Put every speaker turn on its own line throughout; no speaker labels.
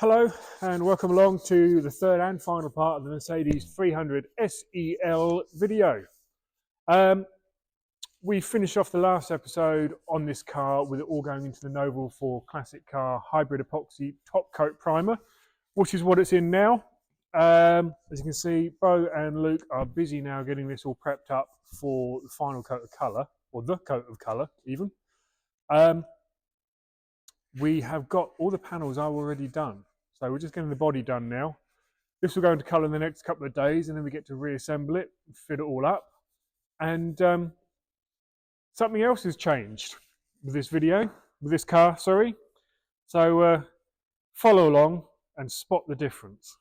Hello and welcome along to the third and final part of the Mercedes 300 SEL video. We finished off the last episode on this car with it all going into the Noble for classic car hybrid epoxy top coat primer, which is what it's in now. As you can see, Bo and Luke are busy now getting this all prepped up for the final coat of colour, or the coat of colour even. We have got all the panels are already done. So we're just getting the body done now. This will go into colour in the next couple of days and then we get to reassemble it, fit it all up. And something else has changed with this video, with this car, sorry. So follow along and spot the difference.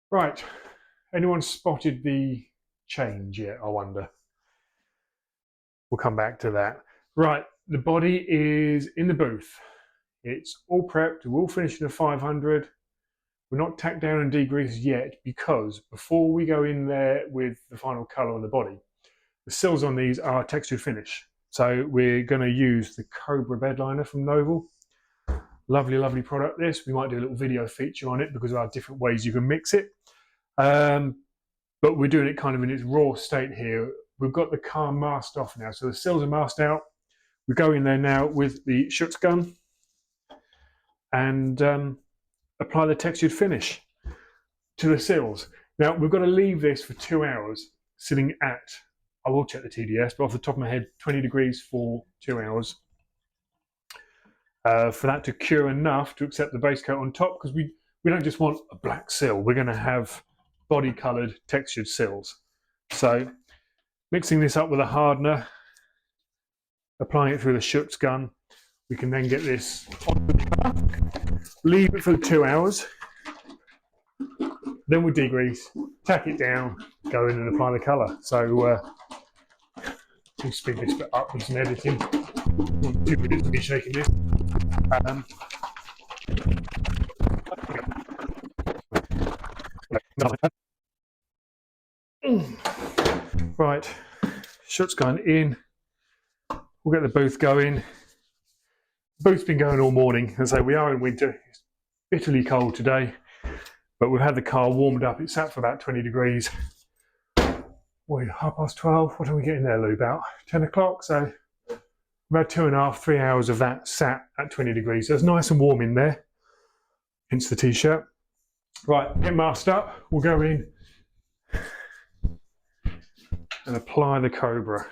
Right, anyone spotted the change yet, I wonder? We'll come back to that. Right, the body is in the booth. It's all prepped, we're all finished in a 500. We're not tacked down and degreased yet because before we go in there with the final colour on the body, the sills on these are textured finish. So we're going to use the Cobra bed liner from Noble. Lovely, lovely product this. We might do a little video feature on it because there are different ways you can mix it. But we're doing it kind of in its raw state here. We've got the car masked off now. So the sills are masked out. We go in there now with the Schutz gun and apply the textured finish to the sills. Now we've got to leave this for 2 hours sitting at, I will check the TDS, but off the top of my head, 20 degrees for 2 hours. For that to cure enough to accept the base coat on top, because we don't just want a black sill, we're going to have body coloured textured sills. So mixing this up with a hardener, applying it through the Schutz gun, we can then get this on the car, leave it for 2 hours, then we'll degrease, tack it down, go in and apply the colour. So we'll speed this bit up with some editing. 2 minutes to be shaking this. Right, Schutz gun in. We'll get the booth going. The booth's been going all morning. As I say, we are in winter. It's bitterly cold today, but we've had the car warmed up. It sat for about 20 degrees. Wait, 12:30. What are we getting there, Lou? About 10 o'clock. So about 2.5, 3 hours of that sat at 20 degrees. So it's nice and warm in there. Hence the t-shirt. Right, get masked up. We'll go in and apply the Cobra.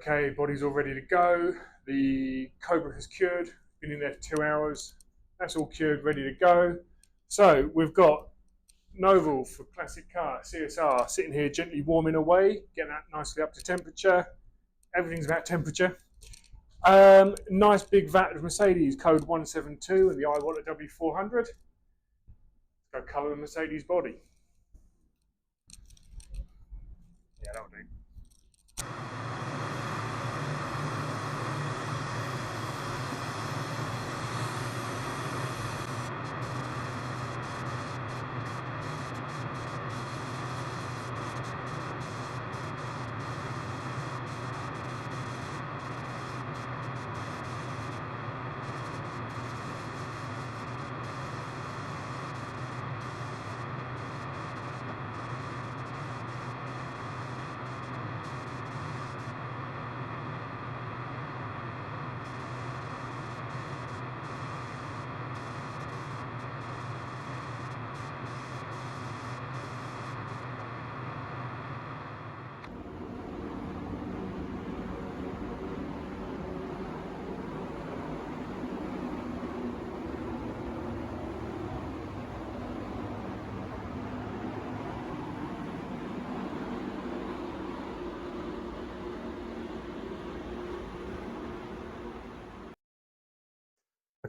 Okay, body's all ready to go. The Cobra has cured, been in there for 2 hours. That's all cured, ready to go. So we've got Novel for classic car, CSR, sitting here gently warming away, getting that nicely up to temperature. Everything's about temperature. Nice big vat of Mercedes, code 172 and the iWallet W400. Let's go colour the Mercedes body. Yeah, that'll do.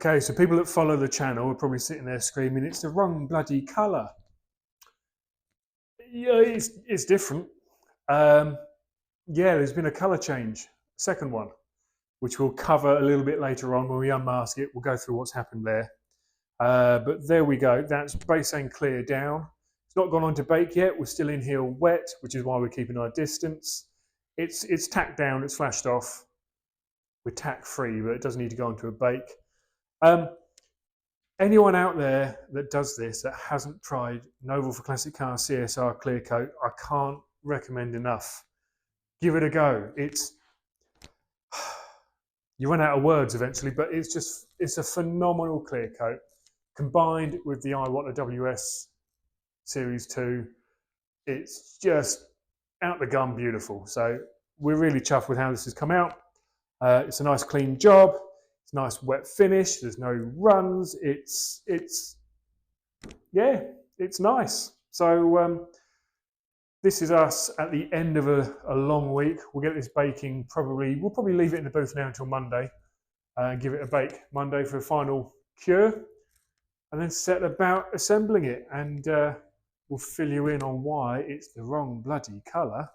Okay, so people that follow the channel are probably sitting there screaming, it's the wrong bloody colour. Yeah, it's different. Yeah, there's been a colour change, second one, which we'll cover a little bit later on when we unmask it. We'll go through what's happened there. But there we go, that's base and clear down. It's not gone on to bake yet, we're still in here wet, which is why we're keeping our distance. It's tacked down, it's flashed off. We're tack free, but it doesn't need to go onto a bake. Anyone out there that does this that hasn't tried Novel for Classic Car CSR Clear Coat, I can't recommend enough. Give it a go. You run out of words eventually, but it's a phenomenal clear coat combined with the iWallet WS Series 2. It's just out the gun beautiful. So we're really chuffed with how this has come out. It's a nice clean job. It's a nice wet finish. There's no runs. Yeah, it's nice. So this is us at the end of a long week. We'll get this baking we'll probably leave it in the booth now until Monday and give it a bake Monday for a final cure and then set about assembling it and we'll fill you in on why it's the wrong bloody colour.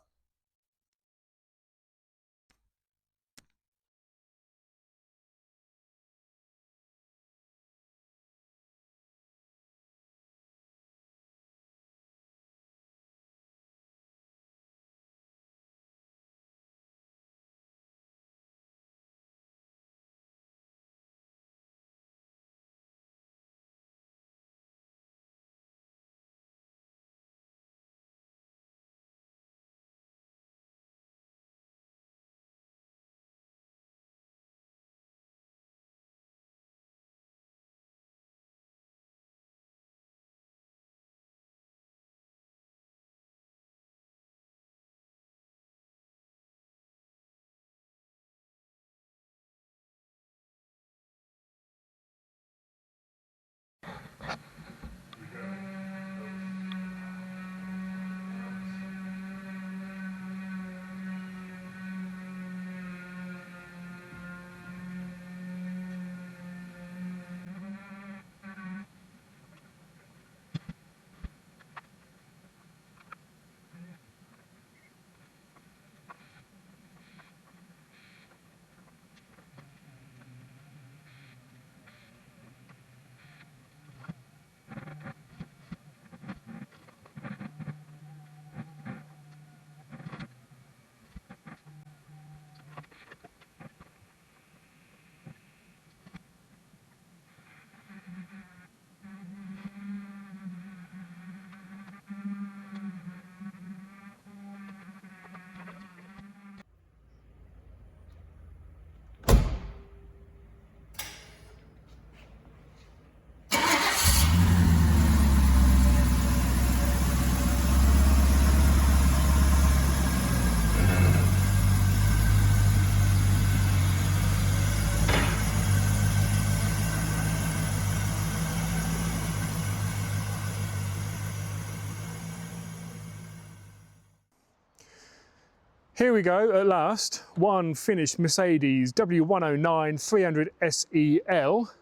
Here we go at last, one finished Mercedes W109 300 SEL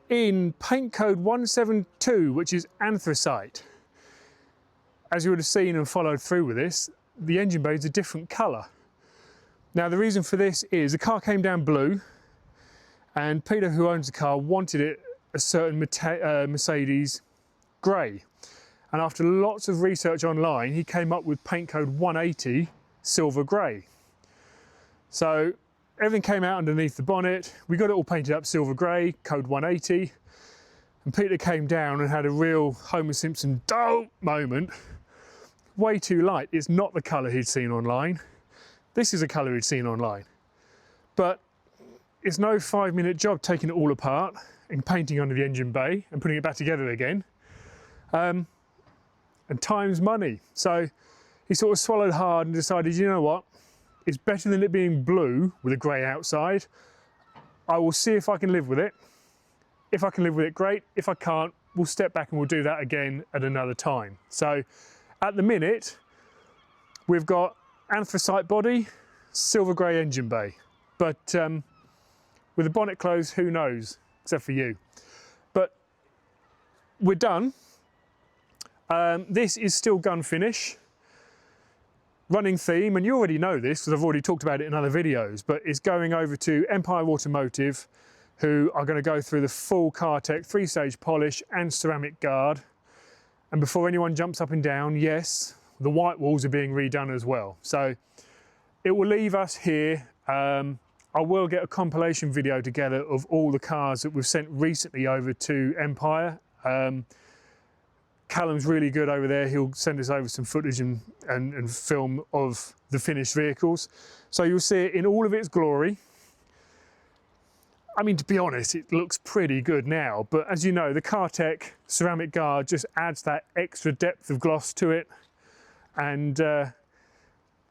in paint code 172, which is anthracite. As you would have seen and followed through with this, the engine bay is a different colour. Now the reason for this is the car came down blue and Peter, who owns the car, wanted it a certain Mercedes grey. And after lots of research online, he came up with paint code 180 silver grey. So everything came out underneath the bonnet. We got it all painted up silver grey, code 180. And Peter came down and had a real Homer Simpson dope moment. Way too light. It's not the colour he'd seen online. This is a colour he'd seen online. But it's no 5-minute job taking it all apart and painting under the engine bay and putting it back together again. And time's money. So he sort of swallowed hard and decided, you know what, it's better than it being blue with a grey outside. I will see if I can live with it. If I can live with it, great. If I can't, we'll step back and we'll do that again at another time. So at the minute, we've got anthracite body, silver grey engine bay. But with the bonnet closed, who knows, except for you. But we're done. This is still gun finish. Running theme, and you already know this because I've already talked about it in other videos, but it's going over to Empire Automotive, who are going to go through the full Cartec 3-stage polish and ceramic guard. And before anyone jumps up and down, yes, the white walls are being redone as well. So it will leave us here. I will get a compilation video together of all the cars that we've sent recently over to Empire. Callum's really good over there. He'll send us over some footage and film of the finished vehicles. So you'll see it in all of its glory. I mean, to be honest, it looks pretty good now, but as you know, the Cartec Ceramic Guard just adds that extra depth of gloss to it and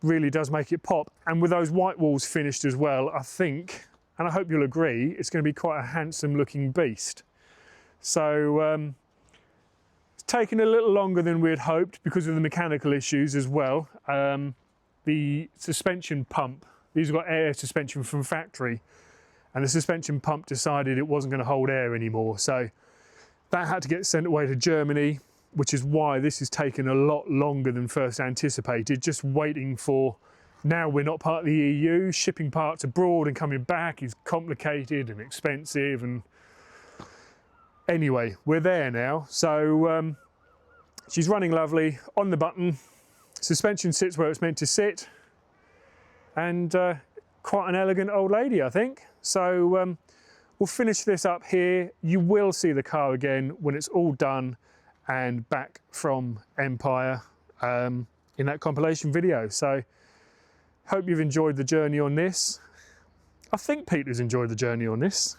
really does make it pop. And with those white walls finished as well, I think, and I hope you'll agree, it's going to be quite a handsome looking beast. So taken a little longer than we had hoped because of the mechanical issues as well. The suspension pump, these have got air suspension from factory, and the suspension pump decided it wasn't going to hold air anymore. So that had to get sent away to Germany, which is why this has taken a lot longer than first anticipated, just waiting for, now we're not part of the EU, shipping parts abroad and coming back is complicated and expensive, and anyway, we're there now. So she's running lovely, on the button, suspension sits where it's meant to sit, and quite an elegant old lady, I think. So we'll finish this up here. You will see the car again when it's all done and back from Empire in that compilation video. So hope you've enjoyed the journey on this. I think Peter's enjoyed the journey on this.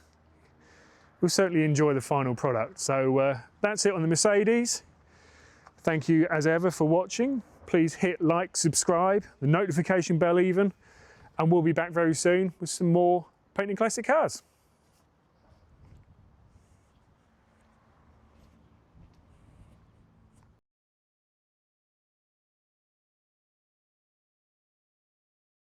We'll certainly enjoy the final product. So that's it on the Mercedes. Thank you as ever for watching. Please hit like, subscribe, the notification bell even, and we'll be back very soon with some more painting classic cars.